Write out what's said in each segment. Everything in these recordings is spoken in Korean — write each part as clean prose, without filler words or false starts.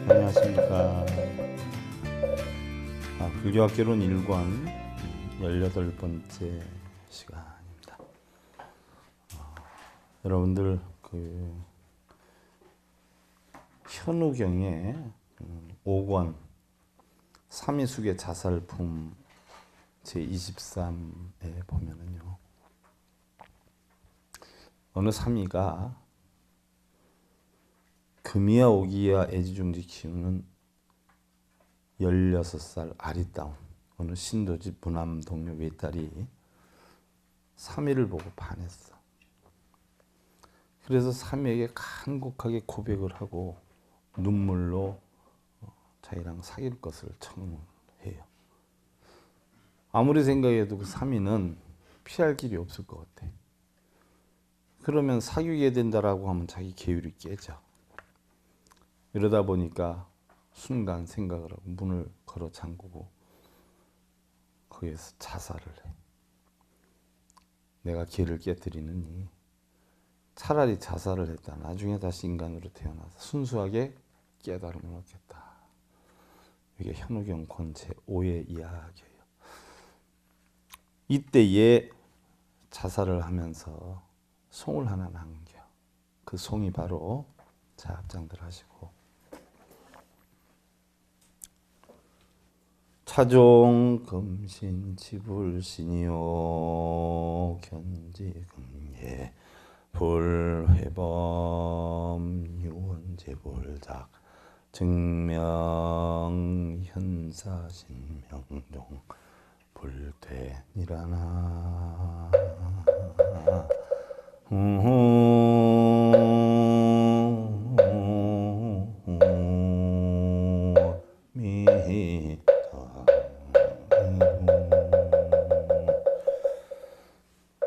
안녕하십니까. 불교학개론 1권 18번째 시간입니다. 여러분들 현우경의 5권 삼위숙의 자살품 제23에 보면은요, 어느 삼위가 금이야 오기야 애지중지 키우는 16살 아리따운 어느 신도집 무남 동료 외딸이 삼위를 보고 반했어. 그래서 삼위에게 간곡하게 고백을 하고 눈물로 자기랑 사귈 것을 청해요. 아무리 생각해도 그 삼위는 피할 길이 없을 것 같아. 그러면 사귀게 된다라고 하면 자기 계율이 깨져. 이러다 보니까 순간 생각을 하고 문을 걸어 잠그고 거기에서 자살을 해. 내가 기를 깨뜨리느니 차라리 자살을 했다. 나중에 다시 인간으로 태어나서 순수하게 깨달음을 얻겠다. 이게 현우경 권 제5의 이야기예요. 이때 얘 자살을 하면서 송을 하나 남겨. 그 송이 바로, 자, 합장들 하시고, 차종 금신 지불신이요 견지금예 불회범 유원제불작 증명 현사신명종 불퇴니라나.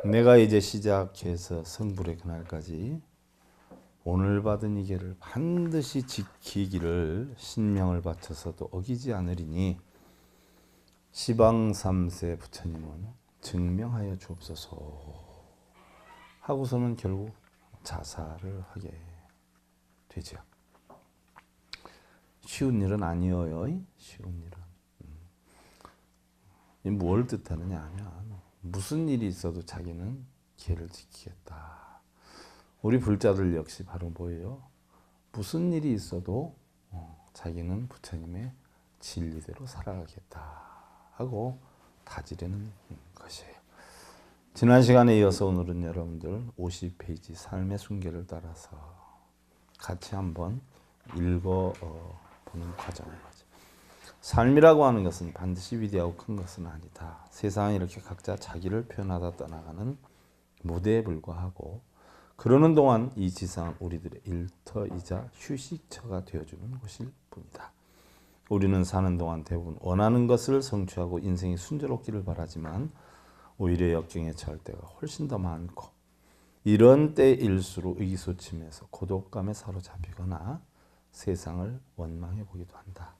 내가 이제 시작해서 성불의 그날까지 오늘 받은 이 계를 반드시 지키기를 신명을 바쳐서도 어기지 않으리니 시방삼세 부처님은 증명하여 주옵소서 하고서는 결국 자살을 하게 되죠. 쉬운 일은 아니어요. 쉬운 일은. 뭘 뜻하느냐 하면 무슨 일이 있어도 자기는 계를 지키겠다. 우리 불자들 역시 바로 뭐예요? 무슨 일이 있어도 자기는 부처님의 진리대로 살아가겠다 하고 다지려는 것이에요. 지난 시간에 이어서 오늘은 여러분들 50페이지 삶의 순계를 따라서 같이 한번 읽어보는 과정을 가죠. 삶이라고 하는 것은 반드시 위대하고 큰 것은 아니다. 세상은 이렇게 각자 자기를 표현하다 떠나가는 무대에 불과하고, 그러는 동안 이 지상은 우리들의 일터이자 휴식처가 되어주는 곳일 뿐이다. 우리는 사는 동안 대부분 원하는 것을 성취하고 인생이 순조롭기를 바라지만 오히려 역경에 처할 때가 훨씬 더 많고, 이런 때일수록 의기소침해서 고독감에 사로잡히거나 세상을 원망해 보기도 한다.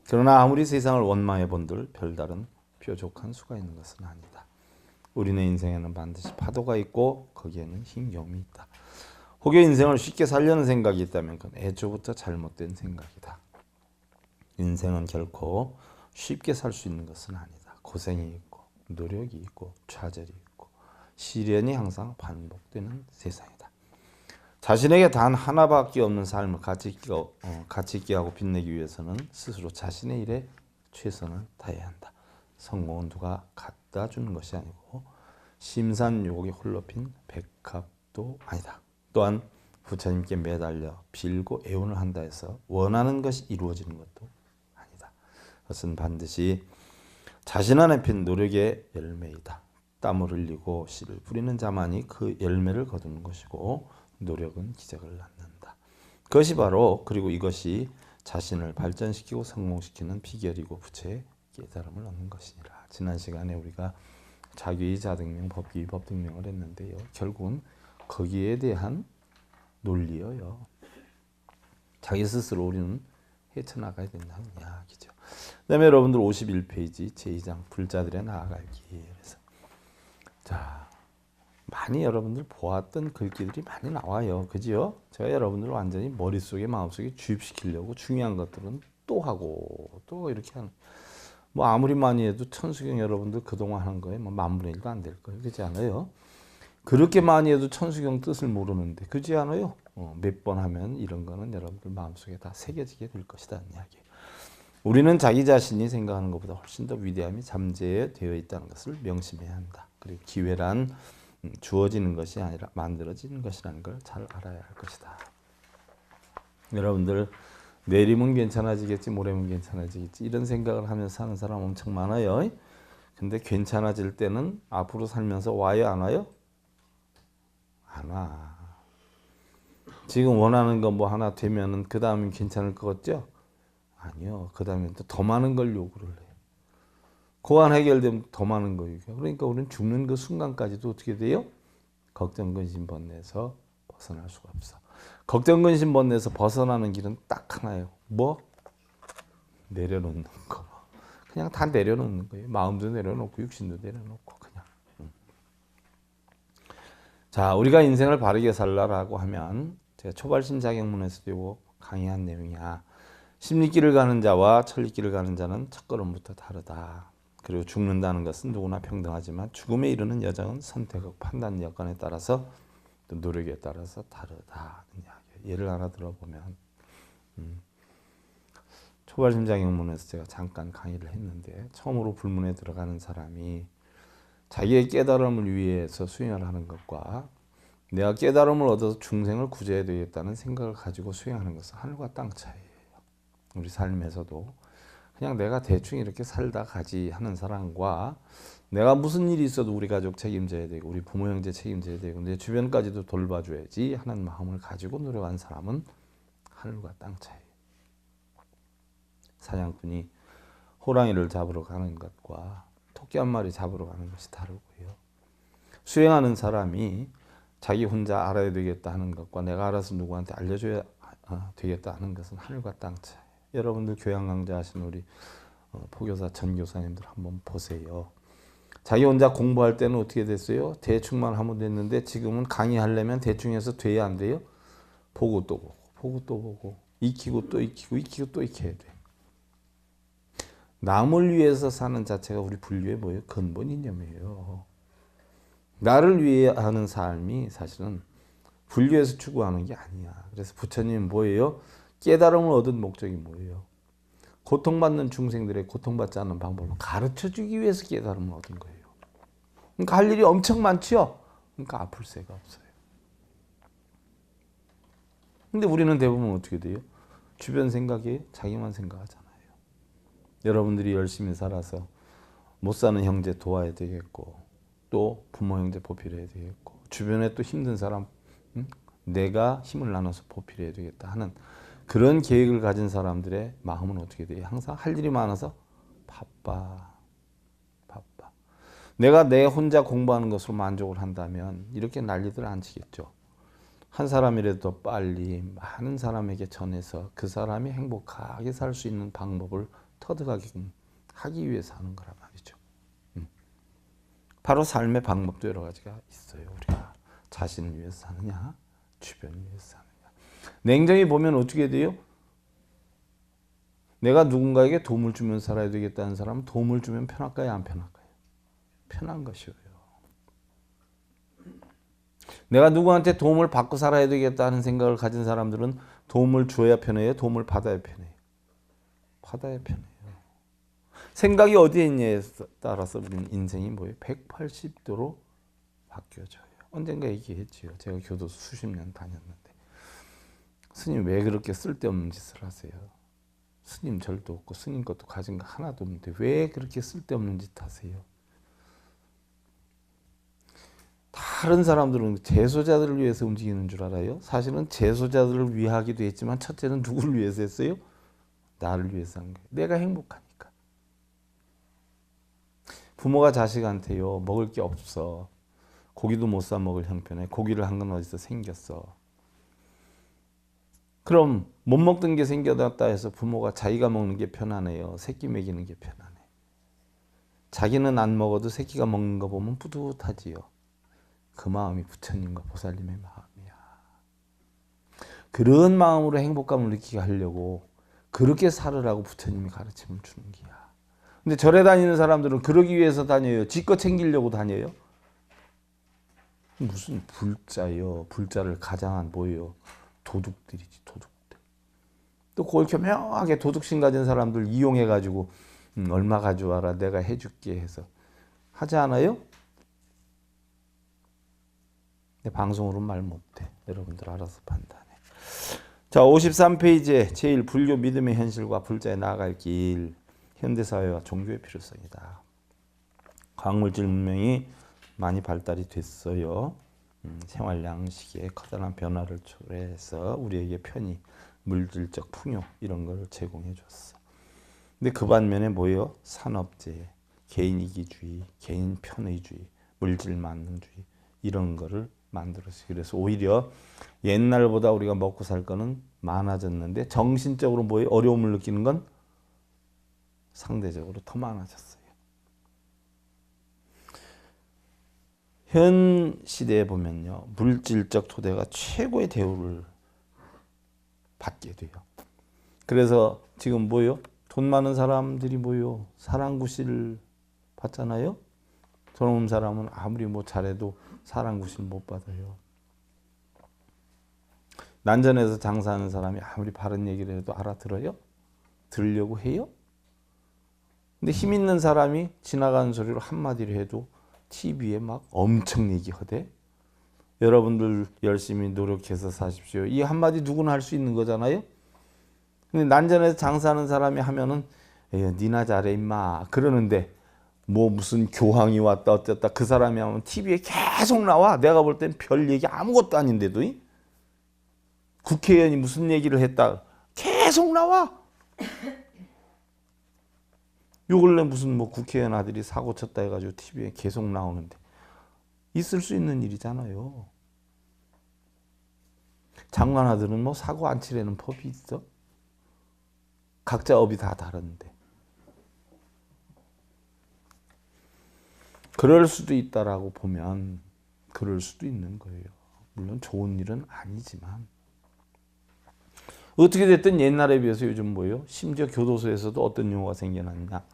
그러나 아무리 세상을 원망해 본들 별다른 뾰족한 수가 있는 것은 아니다. 우리네 인생에는 반드시 파도가 있고 거기에는 힘겨움이 있다. 혹여 인생을 쉽게 살려는 생각이 있다면 그건 애초부터 잘못된 생각이다. 인생은 결코 쉽게 살 수 있는 것은 아니다. 고생이 있고 노력이 있고 좌절이 있고 시련이 항상 반복되는 세상이다. 자신에게 단 하나밖에 없는 삶을 가치 있게 하고 빛내기 위해서는 스스로 자신의 일에 최선을 다해야 한다. 성공은 누가 갖다 주는 것이 아니고 심산유곡이 홀로 핀 백합도 아니다. 또한 부처님께 매달려 빌고 애원을 한다 해서 원하는 것이 이루어지는 것도 아니다. 그것은 반드시 자신 안에 핀 노력의 열매이다. 땀을 흘리고 씨를 뿌리는 자만이 그 열매를 거두는 것이고 노력은 기적을 낳는다. 그것이 바로, 그리고 이것이 자신을 발전시키고 성공시키는 비결이고 부처의 깨달음을 얻는 것이니라. 지난 시간에 우리가 자귀, 자등명, 법귀, 법등명을 했는데요. 결국은 거기에 대한 논리여요. 자기 스스로 우리는 헤쳐나가야 된다는 이야기죠. 그 다음에 여러분들 51페이지 제2장 불자들의 나아갈 길. 자, 많이 여러분들 보았던 글귀들이 많이 나와요. 그죠? 제가 여러분들을 완전히 머릿속에 마음속에 주입시키려고 중요한 것들은 또 하고 또 이렇게 하는, 뭐 아무리 많이 해도 천수경 여러분들 그동안 한 거에 뭐 10,000분의 1도 안 될 거예요. 그렇지 않아요? 그렇게 많이 해도 천수경 뜻을 모르는데, 그렇지 않아요? 몇 번 하면 이런 거는 여러분들 마음속에 다 새겨지게 될 것이다 이야기예요. 우리는 자기 자신이 생각하는 것보다 훨씬 더 위대함이 잠재되어 있다는 것을 명심해야 한다. 그리고 기회란 주어지는 것이 아니라 만들어지는 것이라는 걸 잘 알아야 할 것이다. 여러분들 내일이면 괜찮아지겠지, 모레면 괜찮아지겠지, 이런 생각을 하면서 사는 사람 엄청 많아요. 근데 괜찮아질 때는 앞으로 살면서 와요, 안 와요? 안 와. 지금 원하는 거 뭐 하나 되면은 그 다음엔 괜찮을 것 같죠? 아니요. 그 다음엔 또 더 많은 걸 요구를 해요. 그안 해결되면 더 많은 거 요구해요. 그러니까 우리는 죽는 그 순간까지도 어떻게 돼요? 걱정, 근심, 번뇌에서 벗어날 수가 없어. 걱정, 근심, 번뇌에서 벗어나는 길은 딱 하나예요. 뭐? 내려놓는 거. 그냥 다 내려놓는 거예요. 마음도 내려놓고 육신도 내려놓고 그냥. 자, 우리가 인생을 바르게 살라라고 하면 제가 초발심 자격문에서도 이거 강의한 내용이야. 심리길을 가는 자와 천리길을 가는 자는 첫걸음부터 다르다. 그리고 죽는다는 것은 누구나 평등하지만 죽음에 이르는 여정은 선택과 판단 여건에 따라서 또 노력에 따라서 다르다. 예를 하나 들어보면 초발심 자격문에서 제가 잠깐 강의를 했는데, 처음으로 불문에 들어가는 사람이 자기의 깨달음을 위해서 수행을 하는 것과 내가 깨달음을 얻어서 중생을 구제해야 되겠다는 생각을 가지고 수행하는 것은 하늘과 땅 차이예요. 우리 삶에서도 그냥 내가 대충 이렇게 살다 가지 하는 사람과 내가 무슨 일이 있어도 우리 가족 책임져야 되고 우리 부모 형제 책임져야 되고 내 주변까지도 돌봐줘야지 하는 마음을 가지고 노력한 사람은 하늘과 땅 차이. 사냥꾼이 호랑이를 잡으러 가는 것과 토끼 한 마리 잡으러 가는 것이 다르고요. 수행하는 사람이 자기 혼자 알아야 되겠다 하는 것과 내가 알아서 누구한테 알려줘야 되겠다 하는 것은 하늘과 땅 차이. 여러분들 교양 강좌 하신 우리 포교사 전교사님들 한번 보세요. 자기 혼자 공부할 때는 어떻게 됐어요? 대충만 하면 됐는데 지금은 강의하려면 대충 해서 돼야 안 돼요? 보고 또 보고 보고 또 보고 익히고 또 익히고 익히고 또 익혀야 돼. 남을 위해서 사는 자체가 우리 불교의 뭐예요? 근본 이념이에요. 나를 위해 하는 삶이 사실은 불교에서 추구하는 게 아니야. 그래서 부처님은 뭐예요? 깨달음을 얻은 목적이 뭐예요? 고통받는 중생들의 고통받지 않는 방법을 가르쳐주기 위해서 깨달음을 얻은 거예요. 그러니까 할 일이 엄청 많죠? 그러니까 아플 새가 없어요. 근데 우리는 대부분 어떻게 돼요? 주변 생각에 자기만 생각하잖아요. 여러분들이 열심히 살아서 못 사는 형제 도와야 되겠고, 또 부모 형제 보필해야 되겠고, 주변에 또 힘든 사람 내가 힘을 나눠서 보필해야 되겠다 하는 그런 계획을 가진 사람들의 마음은 어떻게 돼요? 항상 할 일이 많아서 바빠. 내가 내 혼자 공부하는 것으로 만족을 한다면 이렇게 난리들 안 치겠죠. 한 사람이라도 더 빨리 많은 사람에게 전해서 그 사람이 행복하게 살 수 있는 방법을 터득하게끔 하기 위해서 하는 거란 말이죠. 바로 삶의 방법도 여러 가지가 있어요. 우리가 자신을 위해서 사느냐, 주변을 위해서 사느냐. 냉정히 보면 어떻게 돼요? 내가 누군가에게 도움을 주면 살아야 되겠다는 사람은 도움을 주면 편할까요, 안 편할까요? 편한 것이에요. 내가 누구한테 도움을 받고 살아야 되겠다는 생각을 가진 사람들은 도움을 줘야 편해요, 도움을 받아야 편해요? 받아야 편해요. 생각이 어디에 있냐에 따라서 우리는 인생이 뭐예요? 180도로 바뀌어져요. 언젠가 얘기했지요. 제가 교도소 수십 년 다녔는데 스님 왜 그렇게 쓸데없는 짓을 하세요? 스님 절도 없고 스님 것도 가진 거 하나도 없는데 왜 그렇게 쓸데없는 짓 하세요? 다른 사람들은 재소자들을 위해서 움직이는 줄 알아요? 사실은 재소자들을 위하기도 했지만 첫째는 누구를 위해서 했어요? 나를 위해서 한 거예요. 내가 행복하니까. 부모가 자식한테요, 먹을 게 없어. 고기도 못 사 먹을 형편에 고기를 한 건 어디서 생겼어. 그럼 못 먹던 게 생겨났다 해서 부모가 자기가 먹는 게 편하네요. 새끼 먹이는 게 편하네. 자기는 안 먹어도 새끼가 먹는 거 보면 뿌듯하지요. 그 마음이 부처님과 보살님의 마음이야. 그런 마음으로 행복감을 느끼게 하려고 그렇게 살으라고 부처님이 가르침을 주는 기야. 근데 절에 다니는 사람들은 그러기 위해서 다녀요. 지껏 챙기려고 다녀요. 무슨 불자요. 불자를 가장한 뭐예요. 도둑들이지, 도둑들. 또 그걸 교묘하게 도둑심 가진 사람들 이용해가지고 얼마 가져와라 내가 해줄게 해서 하지 않아요? 근데 방송으로는 말 못해. 여러분들 알아서 판단해. 자, 53페이지에 제일 불교 믿음의 현실과 불자에 나아갈 길. 현대사회와 종교의 필요성이다. 과학물질 문명이 많이 발달이 됐어요. 생활 양식에 커다란 변화를 초래해서 우리에게 편의, 물질적 풍요 이런 걸 제공해 줬어. 근데 그 반면에 뭐예요? 산업재해, 개인이기주의, 개인 편의주의, 물질 만능주의 이런 거를 만들었어요. 그래서 오히려 옛날보다 우리가 먹고 살 거는 많아졌는데 정신적으로 뭐예요? 어려움을 느끼는 건 상대적으로 더 많아졌어요. 현 시대에 보면요. 물질적 토대가 최고의 대우를 받게 돼요. 그래서 지금 뭐예요? 돈 많은 사람들이 뭐예요? 사랑구실 받잖아요. 돈 없는 사람은 아무리 뭐 잘해도 사랑구실 못 받아요. 난전에서 장사하는 사람이 아무리 바른 얘기를 해도 알아들어요? 들으려고 해요? 근데 힘 있는 사람이 지나가는 소리로 한마디를 해도 TV에 막 엄청 얘기하대. 여러분들 열심히 노력해서 사십시오. 이 한마디 누구나 할 수 있는 거잖아요. 근데 난전에서 장사하는 사람이 하면은 니나 잘해 임마 그러는데 뭐 무슨 교황이 왔다 어쨌다 그 사람이 하면 TV에 계속 나와. 내가 볼 땐 별 얘기 아무것도 아닌데도 국회의원이 무슨 얘기를 했다 계속 나와. 요 근래 무슨 뭐 국회의원 아들이 사고 쳤다 해가지고 TV에 계속 나오는데 있을 수 있는 일이잖아요. 장관 아들은 뭐 사고 안 치려는 법이 있어? 각자 업이 다 다른데. 그럴 수도 있다라고 보면 그럴 수도 있는 거예요. 물론 좋은 일은 아니지만 어떻게 됐든 옛날에 비해서 요즘 뭐예요? 심지어 교도소에서도 어떤 용어가 생겨났냐?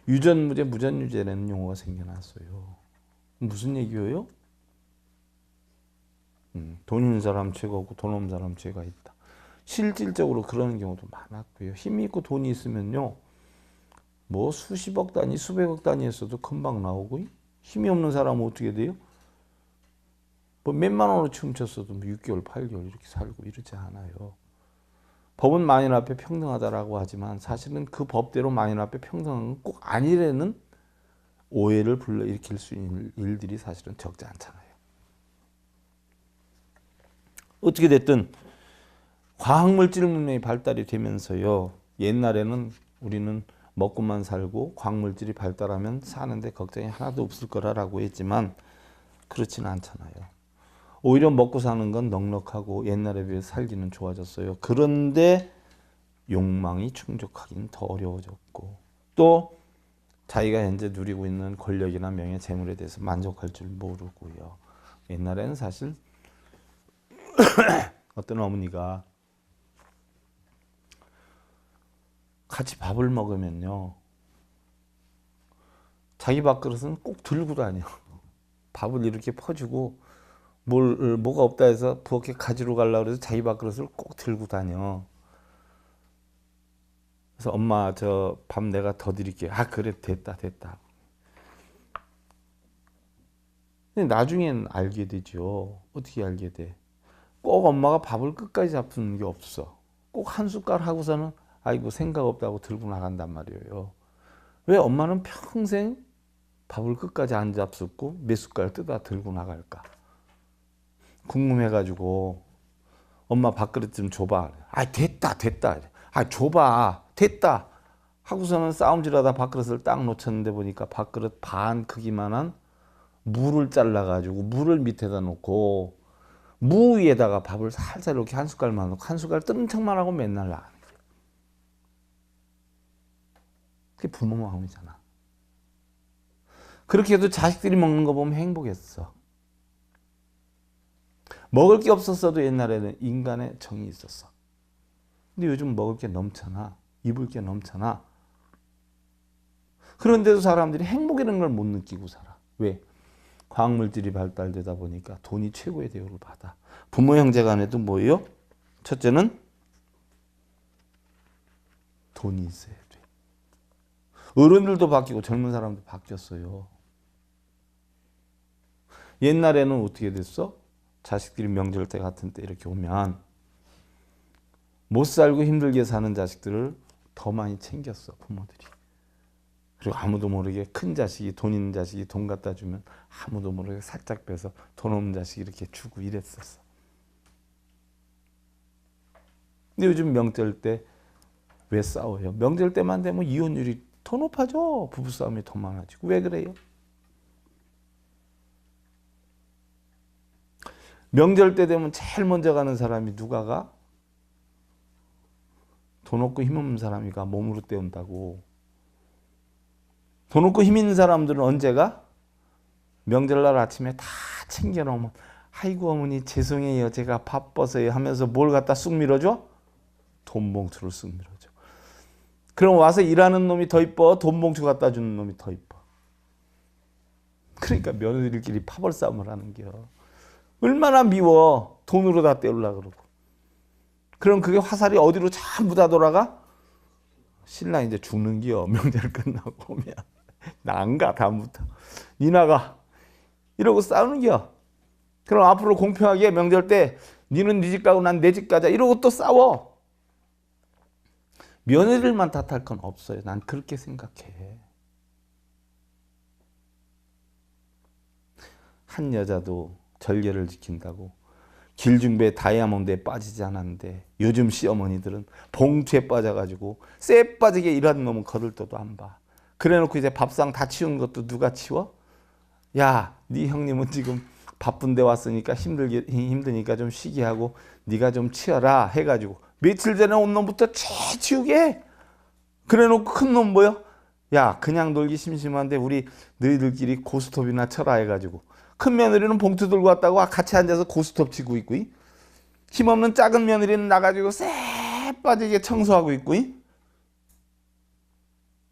유전무죄, 무전유죄라는 용어가 생겨났어요. 무슨 얘기예요? 돈 있는 사람 죄가 없고 돈 없는 사람 죄가 있다. 실질적으로 그러는 경우도 많았고요. 힘이 있고 돈이 있으면요. 뭐 수십억 단위, 수백억 단위에서도 금방 나오고 힘이 없는 사람은 어떻게 돼요? 뭐 몇만 원으로 춤췄어도 뭐 6개월, 8개월 이렇게 살고 이러지 않아요. 법은 만인 앞에 평등하다라고 하지만 사실은 그 법대로 만인 앞에 평등한 건 꼭 아니라는 오해를 불러일으킬 수 있는 일들이 사실은 적지 않잖아요. 어떻게 됐든 과학물질 문명이 발달이 되면서요. 옛날에는 우리는 먹고만 살고 과학물질이 발달하면 사는데 걱정이 하나도 없을 거라고 했지만 그렇지는 않잖아요. 오히려 먹고 사는 건 넉넉하고 옛날에 비해 살기는 좋아졌어요. 그런데 욕망이 충족하기는 더 어려워졌고 또 자기가 현재 누리고 있는 권력이나 명예, 재물에 대해서 만족할 줄 모르고요. 옛날에는 사실 어떤 어머니가 같이 밥을 먹으면요. 자기 밥그릇은 꼭 들고 다녀. 밥을 이렇게 퍼주고 뭐가 없다 해서 부엌에 가지러 가려고 해서 자기 밥그릇을 꼭 들고 다녀. 그래서 엄마 저 밥 내가 더 드릴게요. 아 그래 됐다. 근데 나중엔 알게 되죠. 어떻게 알게 돼? 꼭 엄마가 밥을 끝까지 잡수는 게 없어. 꼭 한 숟갈 하고서는 아이고 생각 없다고 들고 나간단 말이에요. 왜 엄마는 평생 밥을 끝까지 안 잡숫고 몇 숟갈 뜯어 들고 나갈까? 궁금해가지고 엄마 밥그릇 좀 줘봐. 아 됐다. 아 줘봐. 됐다. 하고서는 싸움질하다 밥그릇을 딱 놓쳤는데 보니까 밥그릇 반 크기만한 무를 잘라가지고 무를 밑에다 놓고 무 위에다가 밥을 살살 이렇게 한 숟갈만 넣고 한 숟갈 뜬 척만 하고 맨날 나가는 거예요. 그게 부모 마음이잖아. 그렇게 해도 자식들이 먹는 거 보면 행복했어. 먹을 게 없었어도 옛날에는 인간의 정이 있었어. 근데 요즘 먹을 게 넘잖아. 입을 게 넘잖아. 그런데도 사람들이 행복이라는 걸 못 느끼고 살아. 왜? 과학물질이 발달되다 보니까 돈이 최고의 대우를 받아. 부모 형제 간에도 뭐예요? 첫째는 돈이 있어야 돼. 어른들도 바뀌고 젊은 사람도 바뀌었어요. 옛날에는 어떻게 됐어? 자식들이 명절 때 같은 때 이렇게 오면 못 살고 힘들게 사는 자식들을 더 많이 챙겼어, 부모들이. 그리고 아무도 모르게 큰 자식이, 돈 있는 자식이 돈 갖다 주면 아무도 모르게 살짝 빼서 돈 없는 자식이 이렇게 주고 이랬었어. 근데 요즘 명절 때 왜 싸워요? 명절 때만 되면 이혼율이 더 높아져. 부부싸움이 더 많아지고. 왜 그래요? 명절 때 되면 제일 먼저 가는 사람이 누가 가? 돈 없고 힘없는 사람이 가. 몸으로 때운다고. 돈 없고 힘 있는 사람들은 언제가? 명절날 아침에 다 챙겨놓으면 아이고 어머니 죄송해요. 제가 바빠서요 하면서 뭘 갖다 쑥 밀어줘? 돈 봉투를 쑥 밀어줘. 그럼 와서 일하는 놈이 더 이뻐? 돈 봉투 갖다 주는 놈이 더 이뻐? 그러니까 며느리들끼리 파벌 싸움을 하는겨. 얼마나 미워. 돈으로 다 때우려고 그러고. 그럼 그게 화살이 어디로 전부 다 돌아가? 신랑 이제 죽는겨. 명절 끝나고 오면. 나 안 가 다음부터. 니 나가. 이러고 싸우는겨. 그럼 앞으로 공평하게 명절 때 니는 네 집 가고 난 내 집 가자. 이러고 또 싸워. 며느리들만 탓할 건 없어요. 난 그렇게 생각해. 한 여자도 절개를 지킨다고 길중배 다이아몬드에 빠지지 않았는데 요즘 시어머니들은 봉투에 빠져가지고 쎄 빠지게 일하는 놈은 거들떠도 안 봐. 그래놓고 이제 밥상 다 치운 것도 누가 치워? 야, 네 형님은 지금 바쁜데 왔으니까 힘드니까 좀 쉬게 하고 네가 좀 치워라 해가지고 며칠 전에 온 놈부터 치우게. 그래놓고 큰 놈 뭐야? 야, 그냥 놀기 심심한데 우리 너희들끼리 고스톱이나 쳐라 해가지고 큰 며느리는 봉투 들고 왔다고 같이 앉아서 고스톱 치고 있고, 힘없는 작은 며느리는 나가지고 쎄 빠지게 청소하고 있고.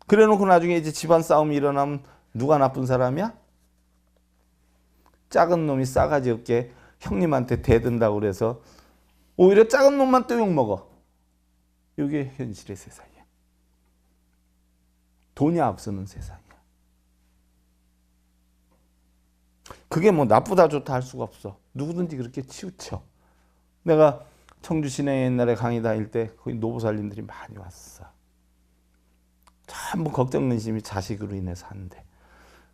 그래놓고 나중에 이제 집안 싸움이 일어나면 누가 나쁜 사람이야? 작은 놈이 싸가지 없게 형님한테 대든다고 그래서 오히려 작은 놈만 또 욕먹어. 이게 현실의 세상이야. 돈이 앞서는 세상이야. 그게 뭐 나쁘다 좋다 할 수가 없어. 누구든지 그렇게 치우쳐. 내가 청주 시내 옛날에 강의 다닐 때 거기 노부살님들이 많이 왔어. 전부 걱정 근심이 자식으로 인해서 하는데,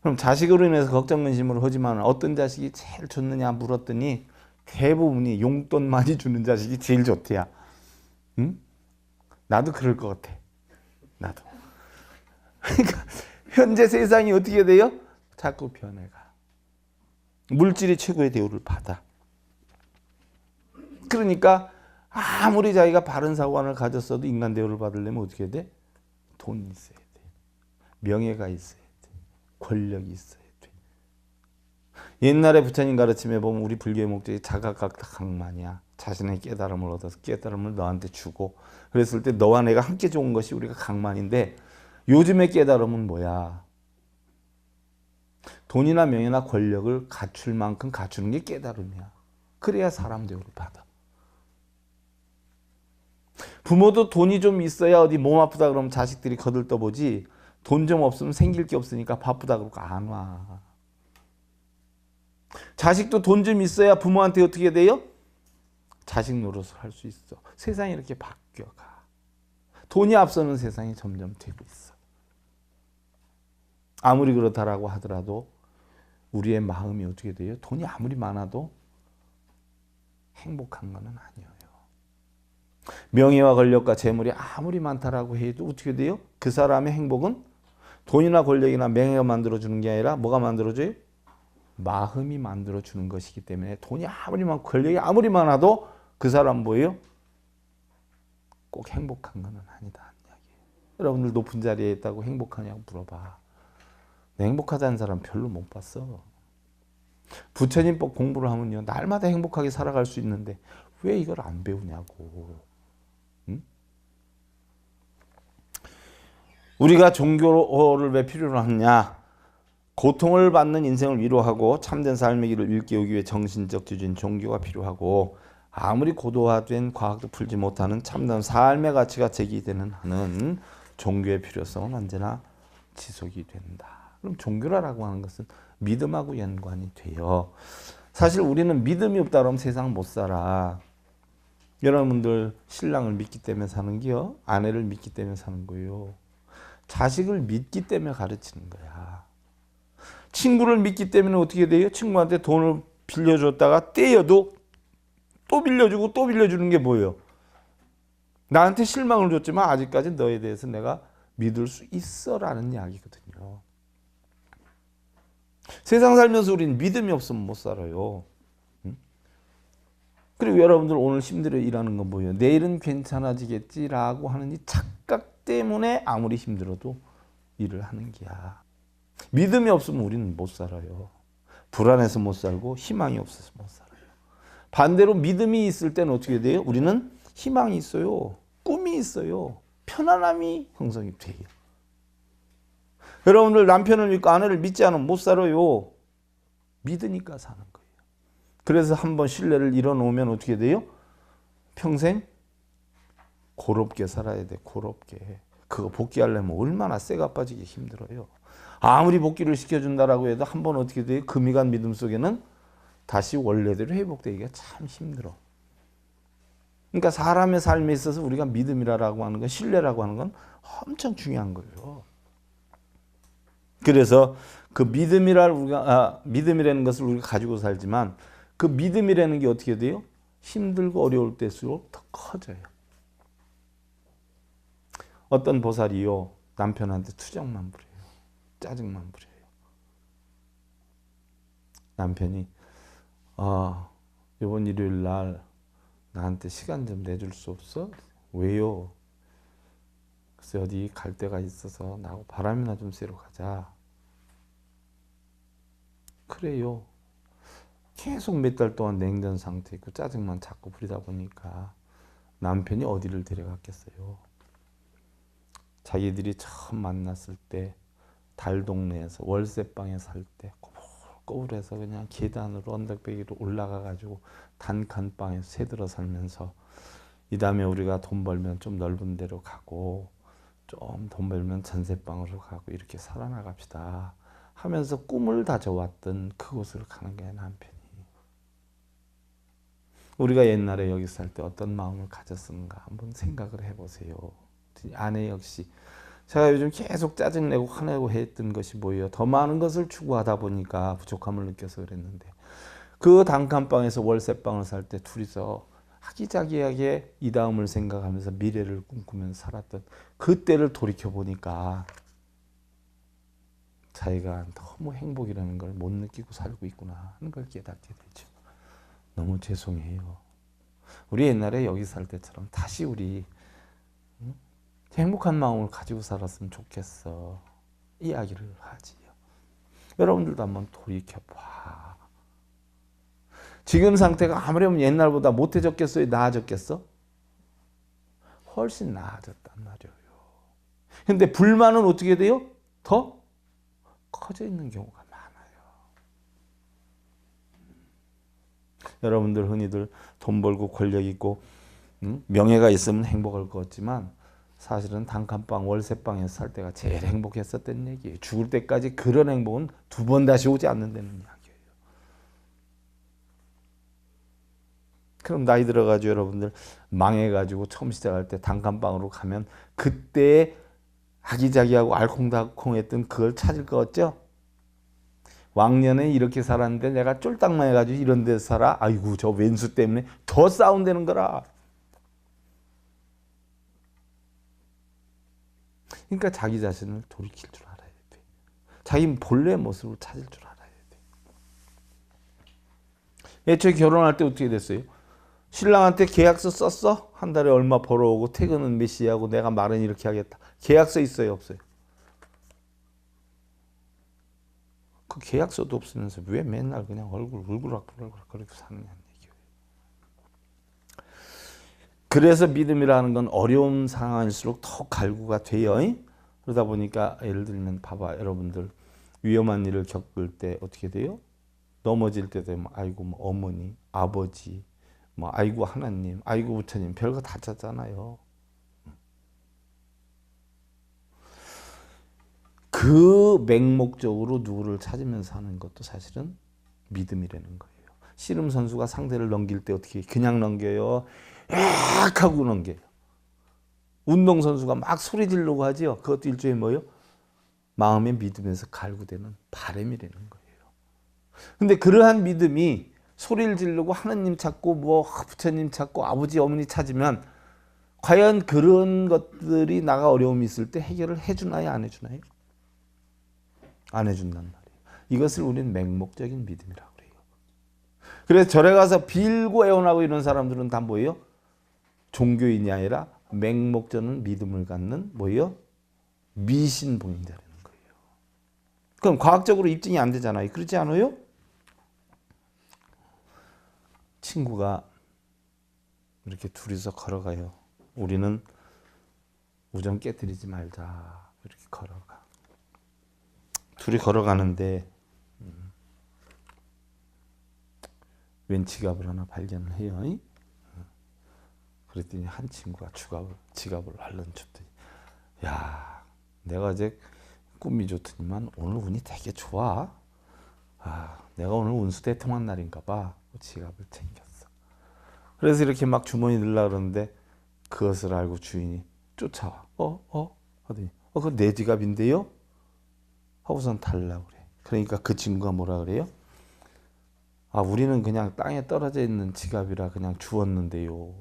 그럼 자식으로 인해서 걱정 근심을 하지만 어떤 자식이 제일 좋느냐 물었더니 대부분이 용돈 많이 주는 자식이 제일 좋대야. 응? 나도 그럴 것 같아. 나도. 그러니까 현재 세상이 어떻게 돼요? 자꾸 변해가. 물질이 최고의 대우를 받아. 그러니까 아무리 자기가 바른 사고관을 가졌어도 인간 대우를 받으려면 어떻게 돼? 돈이 있어야 돼. 명예가 있어야 돼. 권력이 있어야 돼. 옛날에 부처님 가르침에 보면 우리 불교의 목적이 자각각각만이야. 자신의 깨달음을 얻어서 깨달음을 너한테 주고, 그랬을 때 너와 내가 함께 좋은 것이 우리가 각만인데, 요즘의 깨달음은 뭐야? 돈이나 명예나 권력을 갖출 만큼 갖추는 게 깨달음이야. 그래야 사람 대우를 받아. 부모도 돈이 좀 있어야 어디 몸 아프다 그러면 자식들이 거들떠보지, 돈 좀 없으면 생길 게 없으니까 바쁘다 그러고 안 와. 자식도 돈 좀 있어야 부모한테 어떻게 돼요? 자식 노릇을 할 수 있어. 세상이 이렇게 바뀌어가. 돈이 앞서는 세상이 점점 되고 있어. 아무리 그렇다라고 하더라도 우리의 마음이 어떻게 돼요? 돈이 아무리 많아도 행복한 건 아니에요. 명예와 권력과 재물이 아무리 많다라고 해도 어떻게 돼요? 그 사람의 행복은 돈이나 권력이나 명예가 만들어주는 게 아니라 뭐가 만들어줘요? 마음이 만들어주는 것이기 때문에 돈이 아무리 많고 권력이 아무리 많아도 그 사람 뭐예요? 꼭 행복한 건 아니다. 여러분들 높은 자리에 있다고 행복하냐고 물어봐. 행복하다는 사람 별로 못 봤어. 부처님법 공부를 하면요, 날마다 행복하게 살아갈 수 있는데 왜 이걸 안 배우냐고. 응? 우리가 종교를 왜 필요로 하느냐? 고통을 받는 인생을 위로하고 참된 삶의 길을 일깨우기 위해 정신적 지주인 종교가 필요하고, 아무리 고도화된 과학도 풀지 못하는 참된 삶의 가치가 제기되는 한은 종교의 필요성은 언제나 지속이 된다. 그럼 종교라고 하는 것은 믿음하고 연관이 돼요. 사실 우리는 믿음이 없다 그러면 세상 못 살아. 여러분들 신랑을 믿기 때문에 사는 게요, 아내를 믿기 때문에 사는 거예요. 자식을 믿기 때문에 가르치는 거야. 친구를 믿기 때문에 어떻게 돼요? 친구한테 돈을 빌려줬다가 떼여도 또 빌려주고 또 빌려주는 게 뭐예요? 나한테 실망을 줬지만 아직까지 너에 대해서 내가 믿을 수 있어라는 이야기거든요. 세상 살면서 우리는 믿음이 없으면 못 살아요. 그리고 여러분들 오늘 힘들어 일하는 건 뭐예요? 내일은 괜찮아지겠지라고 하는 이 착각 때문에 아무리 힘들어도 일을 하는 게야. 믿음이 없으면 우리는 못 살아요. 불안해서 못 살고 희망이 없어서 못 살아요. 반대로 믿음이 있을 때는 어떻게 돼요? 우리는 희망이 있어요. 꿈이 있어요. 편안함이 형성이 돼요. 여러분들 남편을 믿고 아내를 믿지 않으면 못 살아요. 믿으니까 사는 거예요. 그래서 한번 신뢰를 잃어놓으면 어떻게 돼요? 평생 고롭게 살아야 돼. 고롭게. 그거 복귀하려면 얼마나 쇠가 빠지기 힘들어요. 아무리 복귀를 시켜준다라고 해도 한번 어떻게 돼요? 금이 간 믿음 속에는 다시 원래대로 회복되기가 참 힘들어. 그러니까 사람의 삶에 있어서 우리가 믿음이라고 하는 건, 신뢰라고 하는 건 엄청 중요한 거예요. 그래서 그 믿음이라는 것을 우리가 가지고 살지만 그 믿음이라는 게 어떻게 돼요? 힘들고 어려울 때일수록 더 커져요. 어떤 보살이요, 남편한테 투정만 부려요. 짜증만 부려요. 남편이 이번 일요일 날 나한테 시간 좀 내줄 수 없어? 왜요? 글쎄 어디 갈 데가 있어서 나하고 바람이나 좀 쐬러 가자. 그래요. 계속 몇 달 동안 냉전 상태 있고 짜증만 자꾸 부리다 보니까 남편이 어디를 데려갔겠어요. 자기들이 처음 만났을 때 달동네에서 월세방에 살 때 꼬불꼬불해서 그냥 계단으로 언덕배기로 올라가가지고 단칸방에 새들어 살면서, 이 다음에 우리가 돈 벌면 좀 넓은 데로 가고 좀 돈 벌면 전세방으로 가고 이렇게 살아나갑시다 하면서 꿈을 다져왔던 그곳을 가는 거야, 남편이. 우리가 옛날에 여기 살 때 어떤 마음을 가졌는가 한번 생각을 해보세요. 아내 역시 제가 요즘 계속 짜증내고 화내고 했던 것이 뭐예요? 더 많은 것을 추구하다 보니까 부족함을 느껴서 그랬는데, 그 단칸방에서 월세방을 살 때 둘이서 아기자기하게 이 다음을 생각하면서 미래를 꿈꾸면서 살았던 그때를 돌이켜보니까 자기가 너무 행복이라는 걸 못 느끼고 살고 있구나 하는 걸 깨닫게 되죠. 너무 죄송해요. 우리 옛날에 여기 살 때처럼 다시 우리 행복한 마음을 가지고 살았으면 좋겠어. 이야기를 하지요. 여러분들도 한번 돌이켜봐. 지금 상태가 아무렴 옛날보다 못해졌겠어요? 나아졌겠어? 훨씬 나아졌단 말이에요. 근데 불만은 어떻게 돼요? 더 커져 있는 경우가 많아요. 여러분들 흔히들 돈 벌고 권력 있고 명예가 있으면 행복할 것 같지만 사실은 단칸방 월세방에서 살 때가 제일 행복했었던 얘기예요. 죽을 때까지 그런 행복은 두 번 다시 오지 않는다는 이야기예요. 그럼 나이 들어가지고 여러분들 망해가지고 처음 시작할 때 단칸방으로 가면 그때 아기자기하고 알콩달콩했던 그걸 찾을 것 같죠? 왕년에 이렇게 살았는데 내가 쫄딱 망해가지고 이런 데서 살아? 아이고 저 왼수 때문에 더 싸운다는 거라. 그러니까 자기 자신을 돌이킬 줄 알아야 돼. 자기 본래 모습을 찾을 줄 알아야 돼. 애초에 결혼할 때 어떻게 됐어요? 신랑한테 계약서 썼어? 한 달에 얼마 벌어오고 퇴근은 몇 시에 하고 내가 말은 이렇게 하겠다. 계약서 있어요, 없어요? 그 계약서도 없으면서 왜 맨날 그냥 얼굴락 그렇게 사느냐는 얘기예요. 그래서 믿음이라는 건 어려운 상황일수록 더 갈구가 돼요. 그러다 보니까 예를 들면 봐봐, 여러분들 위험한 일을 겪을 때 어떻게 돼요? 넘어질 때 되면 아이고 뭐 어머니, 아버지, 뭐 아이고 하나님, 아이고 부처님, 별거 다 찾잖아요. 그 맹목적으로 누구를 찾으면서 하는 것도 사실은 믿음이라는 거예요. 씨름 선수가 상대를 넘길 때 어떻게 그냥 넘겨요? 악 하고 넘겨요. 운동 선수가 막 소리 지르려고 하죠. 그것도 일종의 뭐예요? 마음의 믿음에서 갈구되는 바람이라는 거예요. 근데 그러한 믿음이 소리를 지르고 하나님 찾고 뭐 부처님 찾고 아버지 어머니 찾으면 과연 그런 것들이 나가 어려움이 있을 때 해결을 해주나요, 안 해주나요? 안 해준단 말이에요. 이것을 우리는 맹목적인 믿음이라고 그래요. 그래서 절에 가서 빌고 애원하고 이런 사람들은 다 뭐예요? 종교인이 아니라 맹목적인 믿음을 갖는 뭐예요? 미신봉자라는 거예요. 그럼 과학적으로 입증이 안 되잖아요. 그렇지 않아요? 친구가 이렇게 둘이서 걸어가요. 우리는 우정 깨뜨리지 말자. 이렇게 걸어가. 둘이 걸어가는데 웬 지갑을 하나 발견을 해요. 그랬더니 한 친구가 지갑을 얼른 줬더니 야, 내가 어제 꿈이 좋더니만 오늘 운이 되게 좋아. 아, 내가 오늘 운수 대통한 날인가 봐. 지갑을 챙겼어. 그래서 이렇게 막 주머니 넣으려고 그러는데 그것을 알고 주인이 쫓아와. 하더니 그거 내 지갑인데요? 하고선 달라고 그래. 그러니까 그 친구가 뭐라 그래요? 아, 우리는 그냥 땅에 떨어져 있는 지갑이라 그냥 주웠는데요.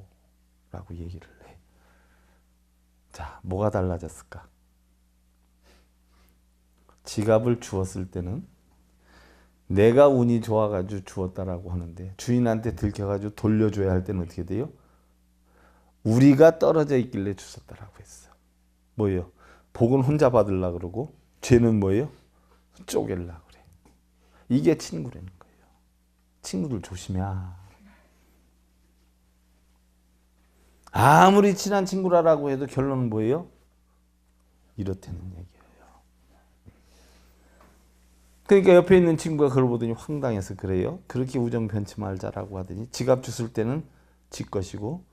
라고 얘기를 해. 자, 뭐가 달라졌을까? 지갑을 주웠을 때는 내가 운이 좋아가지고 주었다라고 하는데 주인한테 들켜가지고 돌려줘야 할 때는 어떻게 돼요? 우리가 떨어져 있길래 주웠다라고 했어. 뭐예요? 복은 혼자 받으려고 그러고 죄는 뭐예요? 쪼개려고 그래. 이게 친구라는 거예요. 친구들 조심해야. 아무리 친한 친구라고 해도 결론은 뭐예요? 이렇다는 얘기예요. 그러니까 옆에 있는 친구가 그걸 보더니 황당해서 그래요. 그렇게 우정 변치 말자라고 하더니 지갑 주술 때는 지 것이고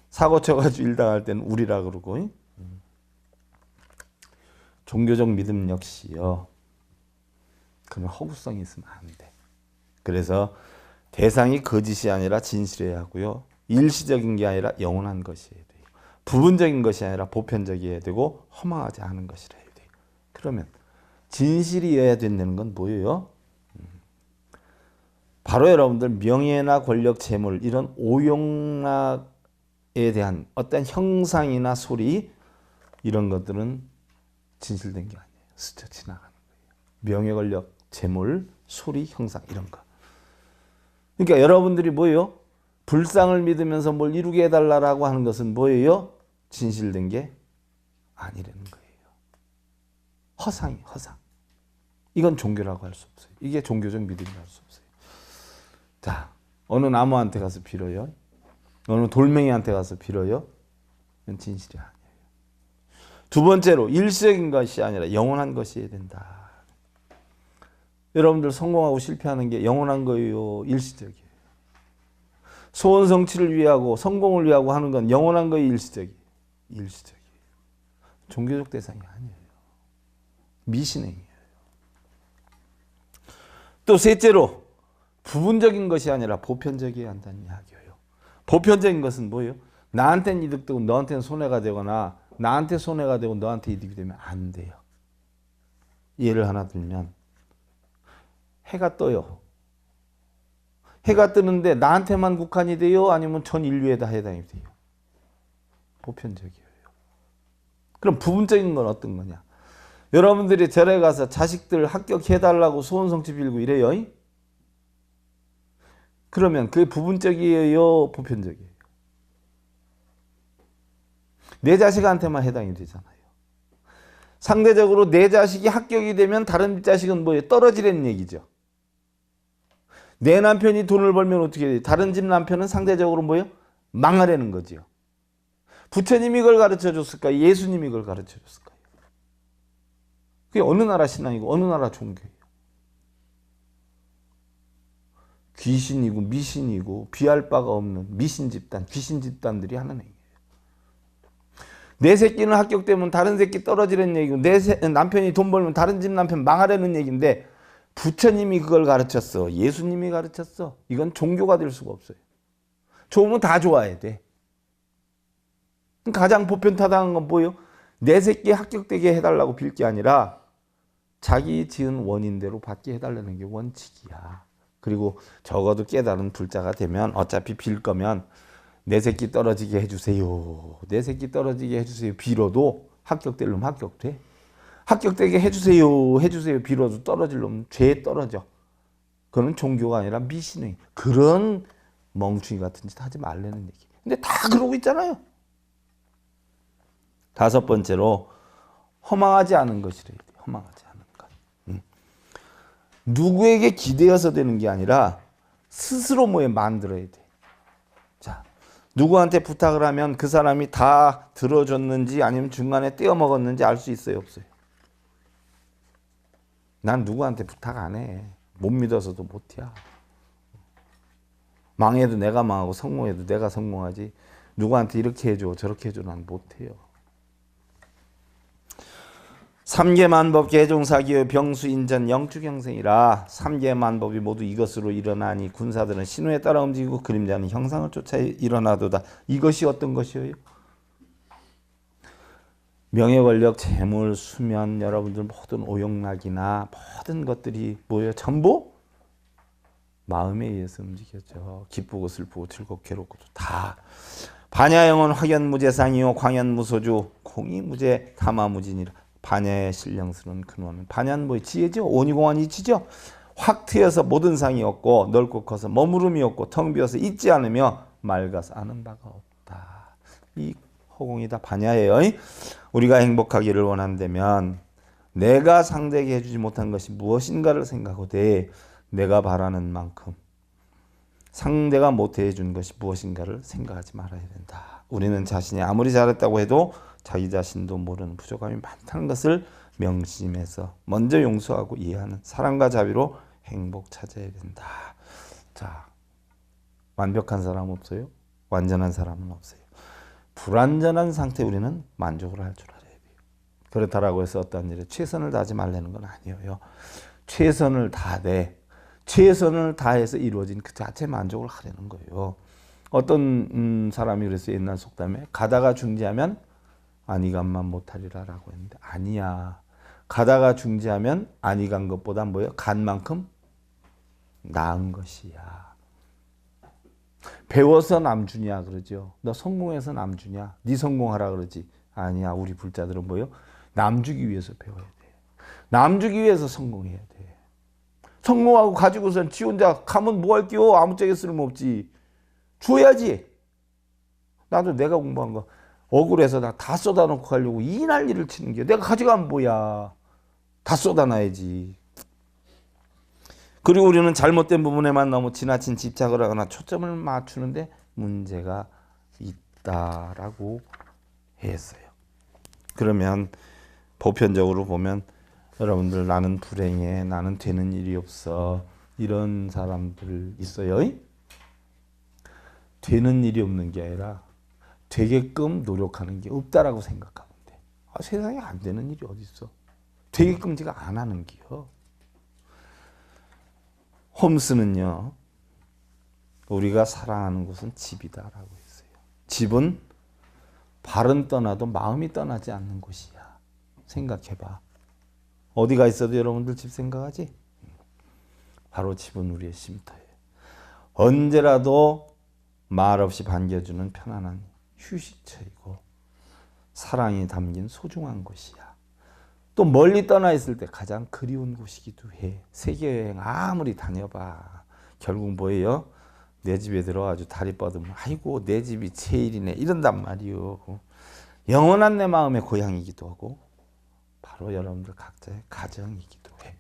사고 쳐가지고 일 당할 때는 우리라 그러고. 종교적 믿음 역시요. 그러면 허구성이 있으면 안 돼. 그래서 대상이 거짓이 아니라 진실해야 하고요. 일시적인 게 아니라 영원한 것이어야 돼요. 부분적인 것이 아니라 보편적이어야 되고 허망하지 않은 것이라 해야 돼요. 그러면 진실이어야 된다는 건 뭐예요? 바로 여러분들 명예나 권력, 재물 이런 오용락에 대한 어떤 형상이나 소리 이런 것들은 진실된 게 아니에요. 스쳐 지나가는 거예요. 명예, 권력, 재물, 소리, 형상 이런 거. 그러니까 여러분들이 뭐예요? 불상을 믿으면서 뭘 이루게 해달라고 하는 것은 뭐예요? 진실된 게 아니라는 거예요. 허상이 허상. 이건 종교라고 할 수 없어요. 이게 종교적 믿음이라고 할 수 없어요. 자, 어느 나무한테 가서 빌어요. 어느 돌멩이한테 가서 빌어요. 이건 진실이 아니에요. 두 번째로 일시적인 것이 아니라 영원한 것이어야 된다. 여러분들 성공하고 실패하는 게 영원한 거예요? 일시적이에요? 소원 성취를 위하고 성공을 위하고 하는 건 영원한 거예요? 일시적이에요? 일시적이에요. 종교적 대상이 아니에요. 미신행이에요. 또 셋째로 부분적인 것이 아니라 보편적이어야 한다는 이야기예요. 보편적인 것은 뭐예요? 나한테는 이득되고 너한테는 손해가 되거나 나한테 손해가 되고 너한테 이득이 되면 안 돼요. 예를 하나 들면 해가 떠요. 해가 뜨는데 나한테만 국한이 돼요? 아니면 전 인류에 다 해당이 돼요? 보편적이에요. 그럼 부분적인 건 어떤 거냐? 여러분들이 절에 가서 자식들 합격해달라고 소원 성취 빌고 이래요. 그러면 그게 부분적이에요? 보편적이에요? 내 자식한테만 해당이 되잖아요. 상대적으로 내 자식이 합격이 되면 다른 자식은 뭐예요? 떨어지라는 얘기죠. 내 남편이 돈을 벌면 어떻게 돼요? 다른 집 남편은 상대적으로 뭐예요? 망하라는 거지요. 부처님이 이걸 가르쳐 줬을까요? 예수님이 이걸 가르쳐 줬을까요? 그게 어느 나라 신앙이고 어느 나라 종교예요? 귀신이고 미신이고 비할 바가 없는 미신 집단, 귀신 집단들이 하는 행위예요. 내 새끼는 합격되면 다른 새끼 떨어지라는 얘기고 내 남편이 돈 벌면 다른 집 남편 망하라는 얘기인데 부처님이 그걸 가르쳤어. 예수님이 가르쳤어. 이건 종교가 될 수가 없어요. 좋으면 다 좋아야 돼. 가장 보편타당한 건 뭐예요? 내 새끼 합격되게 해달라고 빌 게 아니라 자기 지은 원인대로 받게 해달라는 게 원칙이야. 그리고 적어도 깨달은 불자가 되면 어차피 빌 거면 내 새끼 떨어지게 해주세요. 내 새끼 떨어지게 해주세요. 빌어도 합격될 놈 합격돼. 합격되게 해주세요. 해주세요. 빌어도 떨어질 놈 죄에 떨어져. 그건 종교가 아니라 미신의 그런 멍충이 같은 짓 하지 말라는 얘기. 근데 다 그러고 있잖아요. 다섯 번째로 허망하지 않은 것이래. 허망하지 않은 것. 누구에게 기대어서 되는 게 아니라 스스로 뭐에 만들어야 돼. 자, 누구한테 부탁을 하면 그 사람이 다 들어줬는지 아니면 중간에 떼어먹었는지 알 수 있어요, 없어요? 난 누구한테 부탁 안 해. 못 믿어서도 못해. 망해도 내가 망하고 성공해도 내가 성공하지. 누구한테 이렇게 해줘 저렇게 해줘 난 못해요. 삼계만법 개종사기의 병수인전 영주경생이라 삼계만법이 모두 이것으로 일어나니 군사들은 신호에 따라 움직이고 그림자는 형상을 쫓아 일어나도다. 이것이 어떤 것이에요? 명예, 권력, 재물, 수면, 여러분들 모든 오용락이나 모든 것들이 뭐예요? 전부 마음에 의해서 움직였죠. 기쁘고 슬프고 즐겁고 괴롭고도 다. 반야영은 확연무제상이요 광연무소주 공이무제 탐화무진이라. 반야의 신령스러운 근원은 반야는 뭐 지혜죠. 오니공한 이치죠. 확 트여서 모든 상이 없고 넓고 커서 머무름이 없고 텅 비어서 있지 않으며 맑아서 아는 바가 없다. 이 허공이 다 반야예요. 우리가 행복하기를 원한다면 내가 상대에게 해주지 못한 것이 무엇인가를 생각하되 내가 바라는 만큼 상대가 못해 준 것이 무엇인가를 생각하지 말아야 된다. 우리는 자신이 아무리 잘했다고 해도 자기 자신도 모르는 부족함이 많다는 것을 명심해서 먼저 용서하고 이해하는 사랑과 자비로 행복 찾아야 된다. 자, 완벽한 사람 없어요? 완전한 사람은 없어요. 불완전한 상태 우리는 만족을 할 줄 알아야 돼요. 그렇다라고 해서 어떤 일에 최선을 다하지 말라는 건 아니에요. 최선을 다해 최선을 다해서 이루어진 그 자체 만족을 하려는 거예요. 어떤 사람이 그랬어요. 옛날 속담에 가다가 중지하면 아니 간만 못하리라 라고 했는데 아니야. 가다가 중지하면 아니 간 것보다 뭐예요? 간 만큼 나은 것이야. 배워서 남주냐 그러죠. 너 성공해서 남주냐? 네 성공하라 그러지. 아니야. 우리 불자들은 뭐예요? 남주기 위해서 배워야 돼. 남주기 위해서 성공해야 돼. 성공하고 가지고선 지 혼자 가면 뭐 할게요? 아무짝에 쓸모없지. 줘야지. 나도 내가 공부한 거 억울해서 나 다 쏟아놓고 가려고 이 난리를 치는 게 내가 가져가면 뭐야. 다 쏟아놔야지. 그리고 우리는 잘못된 부분에만 너무 지나친 집착을 하거나 초점을 맞추는데 문제가 있다라고 했어요. 그러면 보편적으로 보면 여러분들 나는 불행해, 나는 되는 일이 없어 이런 사람들 있어요. 되는 일이 없는 게 아니라 되게끔 노력하는 게 없다라고 생각하면 돼. 세상에 안 되는 일이 어디 있어? 되게끔 지가 안 하는 게요. 홈스는요. 우리가 사랑하는 곳은 집이다라고 했어요. 집은 발은 떠나도 마음이 떠나지 않는 곳이야. 생각해봐. 어디가 있어도 여러분들 집 생각하지? 바로 집은 우리의 쉼터예요. 언제라도 말없이 반겨주는 편안한 휴식처이고 사랑이 담긴 소중한 곳이야. 또 멀리 떠나 있을 때 가장 그리운 곳이기도 해. 세계여행 아무리 다녀봐. 결국 뭐예요? 내 집에 들어가지고 다리 뻗으면 아이고 내 집이 제일이네 이런단 말이요. 영원한 내 마음의 고향이기도 하고 바로 여러분들 각자의 가정이기도 해.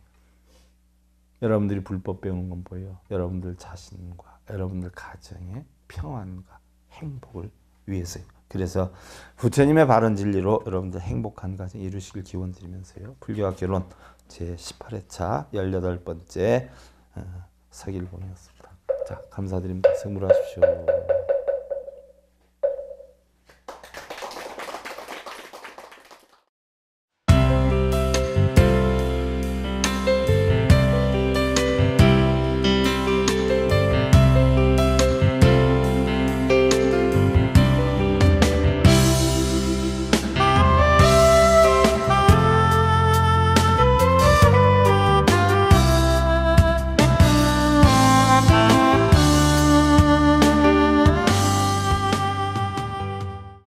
여러분들이 불법 배우는 건 뭐예요? 여러분들 자신과 여러분들 가정의 평안과 행복을 위해서요. 그래서 부처님의 바른 진리로 여러분들 행복한 가정 이루시길 기원 드리면서요. 불교와 결혼 제18회차 18번째 서길 공연이었습니다. 자, 감사드립니다. 성불하십시오.